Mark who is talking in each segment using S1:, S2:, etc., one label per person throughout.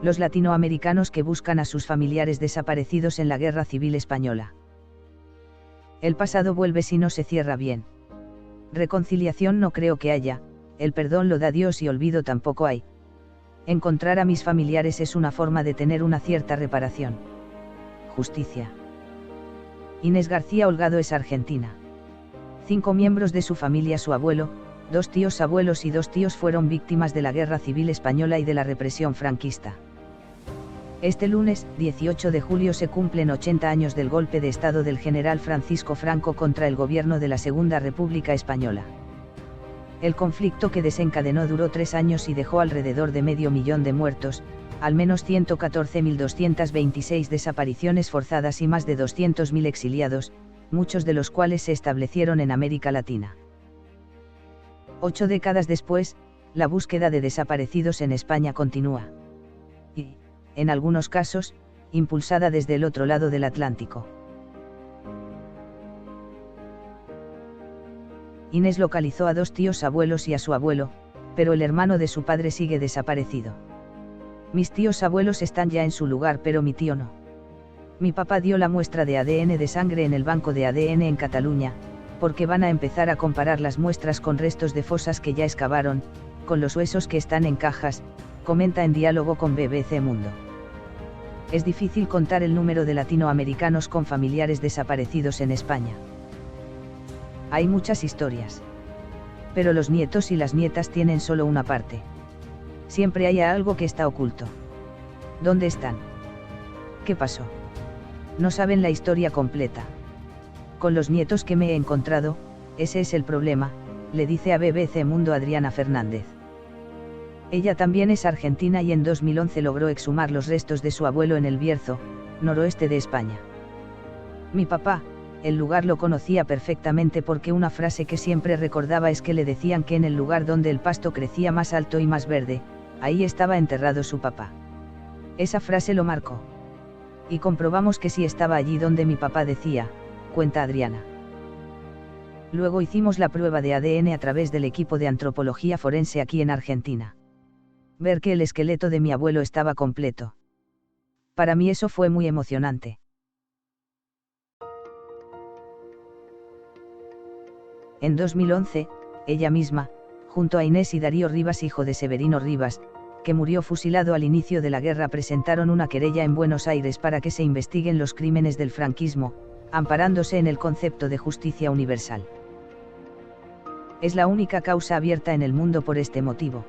S1: Los latinoamericanos que buscan a sus familiares desaparecidos en la Guerra Civil Española. El pasado vuelve si no se cierra bien. Reconciliación no creo que haya, el perdón lo da Dios y olvido tampoco hay. Encontrar a mis familiares es una forma de tener una cierta reparación. Justicia. Inés García Holgado es argentina. 5 miembros de su familia, su abuelo, 2 tíos abuelos y 2 tíos fueron víctimas de la Guerra Civil Española y de la represión franquista. Este lunes, 18 de julio, se cumplen 80 años del golpe de Estado del general Francisco Franco contra el gobierno de la Segunda República Española. El conflicto que desencadenó duró 3 años y dejó alrededor de 500.000 de muertos, al menos 114.226 desapariciones forzadas y más de 200.000 exiliados, muchos de los cuales se establecieron en América Latina. 8 décadas después, la búsqueda de desaparecidos en España continúa. Y, en algunos casos, impulsada desde el otro lado del Atlántico. Inés localizó a 2 tíos abuelos y a su abuelo, pero el hermano de su padre sigue desaparecido. Mis tíos abuelos están ya en su lugar, pero mi tío no. Mi papá dio la muestra de ADN de sangre en el banco de ADN en Cataluña, porque van a empezar a comparar las muestras con restos de fosas que ya excavaron, con los huesos que están en cajas, comenta en diálogo con BBC Mundo. Es difícil contar el número de latinoamericanos con familiares desaparecidos en España. Hay muchas historias. Pero los nietos y las nietas tienen solo una parte. Siempre hay algo que está oculto. ¿Dónde están? ¿Qué pasó? No saben la historia completa. Con los nietos que me he encontrado, ese es el problema, le dice a BBC Mundo Adriana Fernández. Ella también es argentina y en 2011 logró exhumar los restos de su abuelo en El Bierzo, noroeste de España. Mi papá, el lugar lo conocía perfectamente porque una frase que siempre recordaba es que le decían que en el lugar donde el pasto crecía más alto y más verde, ahí estaba enterrado su papá. Esa frase lo marcó. Y comprobamos que sí estaba allí donde mi papá decía, cuenta Adriana. Luego hicimos la prueba de ADN a través del equipo de antropología forense aquí en Argentina. Ver que el esqueleto de mi abuelo estaba completo. Para mí eso fue muy emocionante. En 2011, ella misma, junto a Inés y Darío Rivas, hijo de Severino Rivas, que murió fusilado al inicio de la guerra, presentaron una querella en Buenos Aires para que se investiguen los crímenes del franquismo, amparándose en el concepto de justicia universal. Es la única causa abierta en el mundo por este motivo.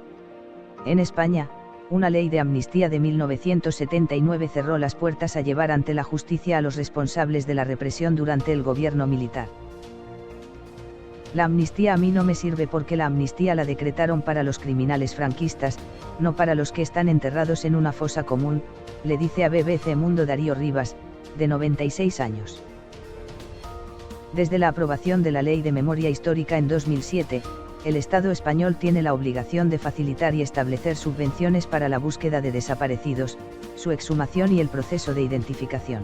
S1: En España, una ley de amnistía de 1979 cerró las puertas a llevar ante la justicia a los responsables de la represión durante el gobierno militar. La amnistía a mí no me sirve porque la amnistía la decretaron para los criminales franquistas, no para los que están enterrados en una fosa común, le dice a BBC Mundo Darío Rivas, de 96 años. Desde la aprobación de la Ley de Memoria Histórica en 2007, el Estado español tiene la obligación de facilitar y establecer subvenciones para la búsqueda de desaparecidos, su exhumación y el proceso de identificación.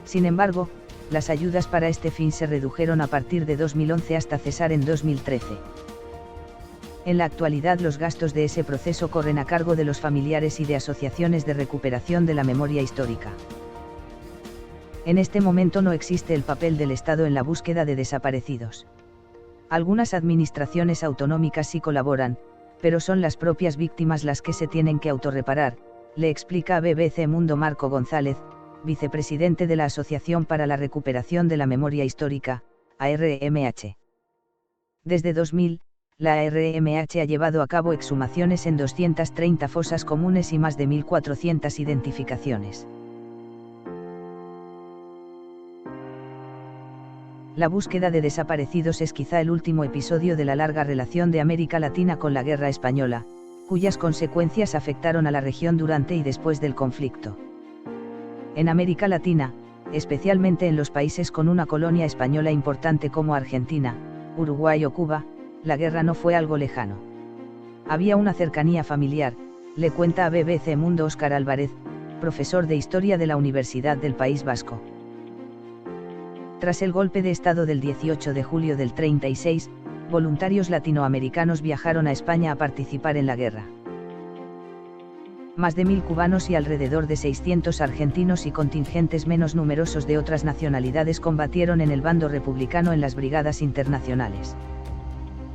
S1: Sin embargo, las ayudas para este fin se redujeron a partir de 2011 hasta cesar en 2013. En la actualidad los gastos de ese proceso corren a cargo de los familiares y de asociaciones de recuperación de la memoria histórica. En este momento no existe el papel del Estado en la búsqueda de desaparecidos. Algunas administraciones autonómicas sí colaboran, pero son las propias víctimas las que se tienen que autorreparar, le explica a BBC Mundo Marco González, vicepresidente de la Asociación para la Recuperación de la Memoria Histórica, ARMH. Desde 2000, la ARMH ha llevado a cabo exhumaciones en 230 fosas comunes y más de 1.400 identificaciones. La búsqueda de desaparecidos es quizá el último episodio de la larga relación de América Latina con la Guerra Española, cuyas consecuencias afectaron a la región durante y después del conflicto. En América Latina, especialmente en los países con una colonia española importante como Argentina, Uruguay o Cuba, la guerra no fue algo lejano. Había una cercanía familiar, le cuenta a BBC Mundo Óscar Álvarez, profesor de Historia de la Universidad del País Vasco. Tras el golpe de Estado del 18 de julio del 36, voluntarios latinoamericanos viajaron a España a participar en la guerra. Más de 1000 cubanos y alrededor de 600 argentinos y contingentes menos numerosos de otras nacionalidades combatieron en el bando republicano en las brigadas internacionales.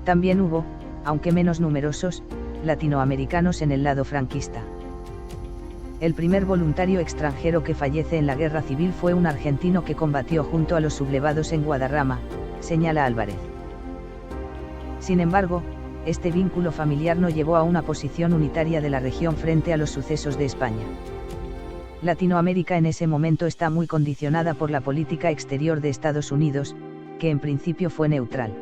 S1: También hubo, aunque menos numerosos, latinoamericanos en el lado franquista. El primer voluntario extranjero que fallece en la guerra civil fue un argentino que combatió junto a los sublevados en Guadarrama, señala Álvarez. Sin embargo, este vínculo familiar no llevó a una posición unitaria de la región frente a los sucesos de España. Latinoamérica en ese momento está muy condicionada por la política exterior de Estados Unidos, que en principio fue neutral.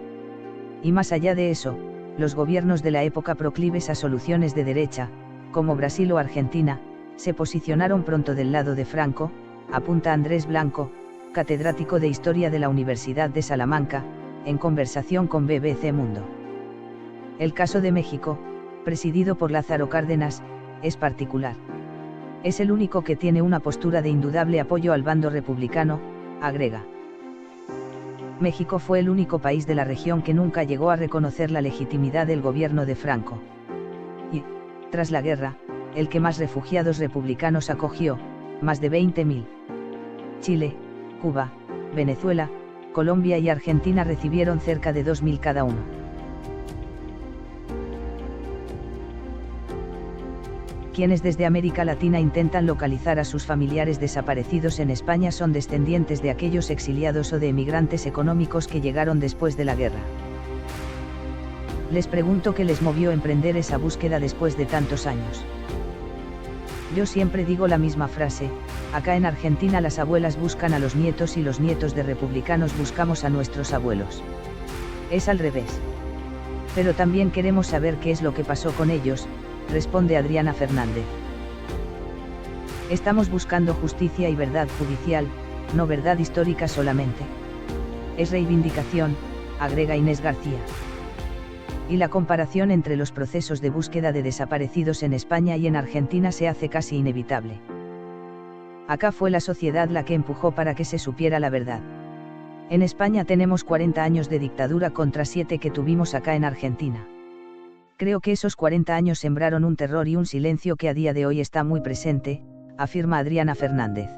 S1: Y más allá de eso, los gobiernos de la época proclives a soluciones de derecha, como Brasil o Argentina, se posicionaron pronto del lado de Franco, apunta Andrés Blanco, catedrático de Historia de la Universidad de Salamanca, en conversación con BBC Mundo. El caso de México, presidido por Lázaro Cárdenas, es particular. Es el único que tiene una postura de indudable apoyo al bando republicano, agrega. México fue el único país de la región que nunca llegó a reconocer la legitimidad del gobierno de Franco. Y, tras la guerra, el que más refugiados republicanos acogió, más de 20.000. Chile, Cuba, Venezuela, Colombia y Argentina recibieron cerca de 2.000 cada uno. Quienes desde América Latina intentan localizar a sus familiares desaparecidos en España son descendientes de aquellos exiliados o de emigrantes económicos que llegaron después de la guerra. Les pregunto qué les movió a emprender esa búsqueda después de tantos años. Yo siempre digo la misma frase: acá en Argentina las abuelas buscan a los nietos y los nietos de republicanos buscamos a nuestros abuelos. Es al revés. Pero también queremos saber qué es lo que pasó con ellos, responde Adriana Fernández. Estamos buscando justicia y verdad judicial, no verdad histórica solamente. Es reivindicación, agrega Inés García. Y la comparación entre los procesos de búsqueda de desaparecidos en España y en Argentina se hace casi inevitable. Acá fue la sociedad la que empujó para que se supiera la verdad. En España tenemos 40 años de dictadura contra 7 que tuvimos acá en Argentina. Creo que esos 40 años sembraron un terror y un silencio que a día de hoy está muy presente, afirma Adriana Fernández.